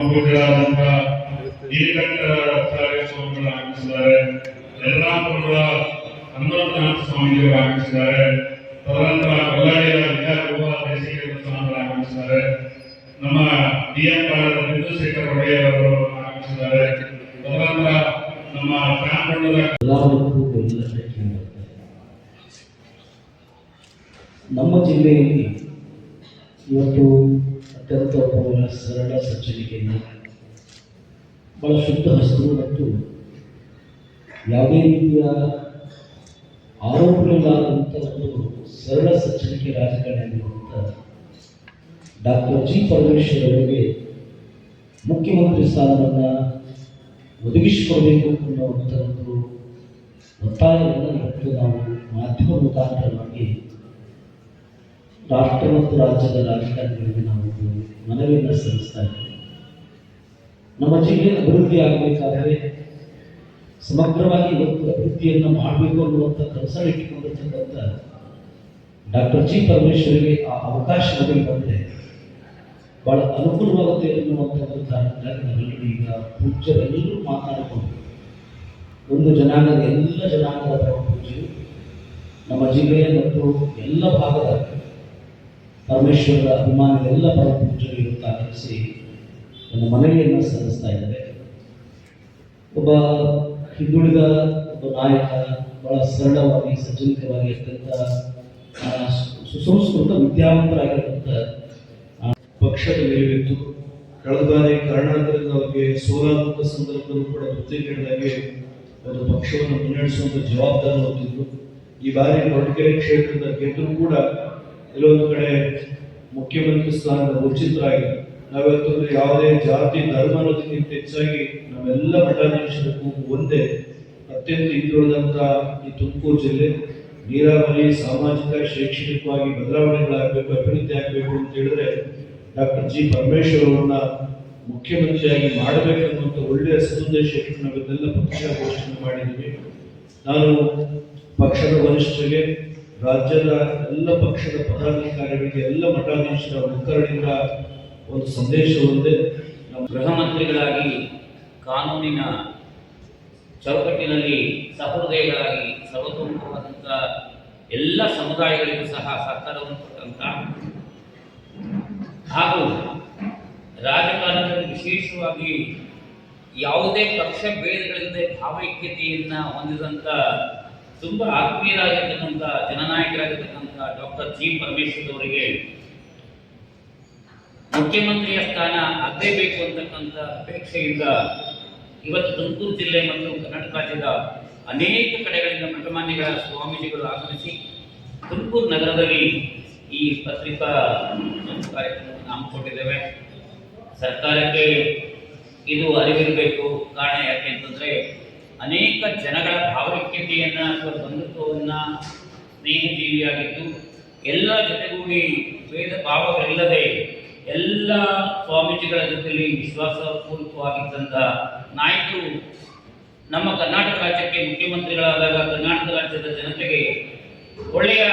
ಸ್ವಾಮಿಗಳು ಆಗಮಿಸಿದ್ದಾರೆ. ಯಲ್ಲಾಪುರದ ಹನುಮಂತನಾಥ ಸ್ವಾಮಿಗಳು ಆಗಮಿಸಿದ್ದಾರೆ. ತದನಂತರ ಬಳ್ಳಾರಿಯ ವಿದ್ಯಾಗೃಹ ದೇಶಿಕೇಂದ್ರ ಸ್ವಾಮಿಗಳು ಆಗಮಿಸಿದ್ದಾರೆ. ನಮ್ಮ ಡಿಎಂ ಕಾಲೇಜ್ ಬಿಂದುಶೇಖರ್ ಒಡೆಯರ್ ಅವರು ಆಗಮಿಸಿದ್ದಾರೆ. ತದನಂತರ ನಮ್ಮ ನಮ್ಮ ಜಿಲ್ಲೆಯಲ್ಲಿ ಇವತ್ತು ಅತ್ಯಂತ ಸರಳ ಸಜ್ಜನಿಕೆಯನ್ನು ಬಹಳ ಶುದ್ಧ ಹಸಿರು ಮತ್ತು ಯಾವುದೇ ರೀತಿಯ ಆರೋಪಗಳಿಲ್ಲದಂಥ ಒಂದು ಸರಳ ಸಜ್ಜನಿಕೆ ರಾಜಕಾರಣಿ ಆಗಿರುವಂಥ ಡಾಕ್ಟರ್ ಜಿ ಪರಮೇಶ್ವರ್ ಅವರಿಗೆ ಮುಖ್ಯಮಂತ್ರಿ ಸ್ಥಾನವನ್ನು ಒದಗಿಸಿಕೊಡಬೇಕು ಅನ್ನುವಂಥ ಒಂದು ಒತ್ತಾಯವನ್ನು ಇವತ್ತು ನಾವು ಮಾಧ್ಯಮ ಮುಖಾಂತರವಾಗಿ ರಾಷ್ಟ್ರ ಮತ್ತು ರಾಜ್ಯದ ರಾಜಕಾರಣಿಗಳಿಗೆ ನಾವು ಮನವಿಯನ್ನು ಸಲ್ಲಿಸ್ತಾ ಇದ್ದೇವೆ. ನಮ್ಮ ಜಿಲ್ಲೆ ಅಭಿವೃದ್ಧಿ ಆಗಬೇಕಾದರೆ ಸಮಗ್ರವಾಗಿ ಇವತ್ತು ಅಭಿವೃದ್ಧಿಯನ್ನು ಮಾಡಬೇಕು ಅನ್ನುವಂಥ ಕನಸನ್ನು ಇಟ್ಟುಕೊಂಡಿರ್ತಕ್ಕಂಥ ಡಾಕ್ಟರ್ ಜಿ ಪರಮೇಶ್ವರಿಗೆ ಆ ಅವಕಾಶ ನಮಗೆ ಬಂದರೆ ಬಹಳ ಅನುಕೂಲವಾಗುತ್ತೆ ಎನ್ನುವಂಥದ್ದು ಕಾರಣಕ್ಕಾಗಿ ನಾವೆಲ್ಲರೂ ಈಗ ಪೂಜ್ಯರೆಲ್ಲರೂ ಮಾತನಾಡಿಕೊಂಡು ಒಂದು ಜನಾಂಗದ ಎಲ್ಲ ಜನಾಂಗದ ಪರಮ ಪೂಜ್ಯರು ನಮ್ಮ ಜಿಲ್ಲೆಯ ಮತ್ತು ಎಲ್ಲ ಭಾಗದ ಪರಮೇಶ್ವರದ ಅಭಿಮಾನಿಗಳೆಲ್ಲ ಪರಮ ಪೂಜ್ಯರು ಇವತ್ತು ಆಗಮಿಸಿ ನನ್ನ ಮನವಿಯನ್ನು ಸಲ್ಲಿಸ್ತಾ ಇದ್ದಾರೆ. ಒಬ್ಬ ಹಿಂದುಳಿದ ಒಬ್ಬ ನಾಯಕ ಬಹಳ ಸರಳವಾಗಿ ಸಜ್ಜನಿಕವಾಗಿ ಅತ್ಯಂತ ಸುಸಂಸ್ಕೃತ ವಿದ್ಯಾವಂತರಾಗಿರುವಂಥ ಪಕ್ಷದ ನಿಲುವಿತ್ತು. ಕಳೆದ ಬಾರಿ ಕಾರಣಾಂತರದಿಂದ ಅವರಿಗೆ ಸೋಲಾಗುವಂಥ ಸಂದರ್ಭದಲ್ಲೂ ಕೂಡ ಪತ್ರಿಕೆಗಳಾಗಿ ಒಂದು ಪಕ್ಷವನ್ನು ಮುನ್ನಡೆಸುವಂಥ ಜವಾಬ್ದಾರಿ ಹೊತ್ತಿದ್ರು. ಈ ಬಾರಿ ಕೊರಟಗೆರೆ ಕ್ಷೇತ್ರದ ಗೆದ್ದರೂ ಕೂಡ ಕೆಲವೊಂದು ಕಡೆ ಮುಖ್ಯಮಂತ್ರಿ ಸ್ಥಾನದ ವಂಚಿತರಾಗಿದೆ. ನಾವಿವತ್ತು ಯಾವುದೇ ಜಾತಿ ಧರ್ಮ ಅನ್ನೋದಕ್ಕಿಂತ ಹೆಚ್ಚಾಗಿ ನಾವೆಲ್ಲ ಮಠಾಧೀಶರಿಗೂ ಒಂದೇ ಅತ್ಯಂತ ಹಿಂದುಳಿದಂಥ ಈ ತುಮಕೂರು ಜಿಲ್ಲೆ ನೀರಾವರಿ ಸಾಮಾಜಿಕ ಶೈಕ್ಷಣಿಕವಾಗಿ ಬದಲಾವಣೆಗಳಾಗಬೇಕು, ಅಭಿವೃದ್ಧಿ ಆಗಬೇಕು ಅಂತ ಹೇಳಿದ್ರೆ ಡಾಕ್ಟರ್ ಜಿ ಪರಮೇಶ್ವರ್ ಅವರನ್ನ ಮುಖ್ಯಮಂತ್ರಿಯಾಗಿ ಮಾಡಬೇಕನ್ನುವಂಥ ಒಳ್ಳೆಯ ಸದುದ್ದೇಶ ಇಟ್ಟು ನಾವೆಲ್ಲ ಪಕ್ಷ ಘೋಷಣೆ ಮಾಡಿದ್ದೀವಿ. ನಾನು ಪಕ್ಷದ ವರಿಷ್ಠರಿಗೆ, ರಾಜ್ಯದ ಎಲ್ಲ ಪಕ್ಷದ ಪದಾಧಿಕಾರಿಗಳಿಗೆ, ಎಲ್ಲ ಮಠಾಧೀಶರ ಮುಖಂಡರಿಂದ ಒಂದು ಸಂದೇಶ ಒಂದೇ. ನಮ್ಮ ಗೃಹ ಮಂತ್ರಿಗಳಾಗಿ ಕಾನೂನಿನ ಚೌಕಟ್ಟಿನಲ್ಲಿ ಸಹೃದಯಗಳಾಗಿ ಸರ್ವತೋಮುಖವಾದಂಥ ಎಲ್ಲ ಸಮುದಾಯಗಳಿಗೂ ಸಹ ಸಹಕಾರವನ್ನು ಕೊಟ್ಟಂಥ ಹಾಗೂ ರಾಜಕಾರಣದಲ್ಲಿ ವಿಶೇಷವಾಗಿ ಯಾವುದೇ ಪಕ್ಷ ಭೇದಗಳಿಲ್ಲದೆ ಭಾವೈಕ್ಯತೆಯನ್ನು ಹೊಂದಿದಂಥ ತುಂಬ ಆತ್ಮೀಯರಾಗಿರ್ತಕ್ಕಂಥ ಜನನಾಯಕರಾಗಿರ್ತಕ್ಕಂಥ ಡಾಕ್ಟರ್ ಜಿ ಪರಮೇಶ್ವರ್ ಅವರಿಗೆ ಮುಖ್ಯಮಂತ್ರಿಯ ಸ್ಥಾನ ಆಗಲೇಬೇಕು ಅಂತಕ್ಕಂಥ ಅಪೇಕ್ಷೆಯಿಂದ ಇವತ್ತು ತುಮಕೂರು ಜಿಲ್ಲೆ ಮತ್ತು ಕರ್ನಾಟಕ ರಾಜ್ಯದ ಅನೇಕ ಕಡೆಗಳಿಂದ ಮಠಮಾನ್ಯಗಳ ಸ್ವಾಮೀಜಿಗಳು ಆಗಮಿಸಿ ತುಮಕೂರು ನಗರದಲ್ಲಿ ಈ ಪತ್ರಿಕಾ ಕಾರ್ಯಕ್ರಮವನ್ನು ಹಮ್ಮಿಕೊಂಡಿದ್ದೇವೆ. ಸರ್ಕಾರಕ್ಕೆ ಇದು ಅರಿವಿರಬೇಕು. ಕಾರಣ ಯಾಕೆ ಅಂತಂದರೆ ಅನೇಕ ಜನಗಳ ಭಾವೈಕ್ಯತೆಯನ್ನು ಅಥವಾ ಬಂಧುತ್ವವನ್ನು ಸ್ನೇಹಜೀವಿಯಾಗಿದ್ದು ಎಲ್ಲ ಜೊತೆಗೂಡಿ ಭೇದ ಭಾವಗಳಿಲ್ಲದೆ ಎಲ್ಲ ಸ್ವಾಮೀಜಿಗಳ ಜೊತೆಯಲ್ಲಿ ವಿಶ್ವಾಸಪೂರ್ವಕವಾಗಿದ್ದಂಥ ನಾಯಕರು ನಮ್ಮ ಕರ್ನಾಟಕ ರಾಜ್ಯಕ್ಕೆ ಮುಖ್ಯಮಂತ್ರಿಗಳಾದಾಗ ಕರ್ನಾಟಕ ರಾಜ್ಯದ ಜನತೆಗೆ ಒಳ್ಳೆಯ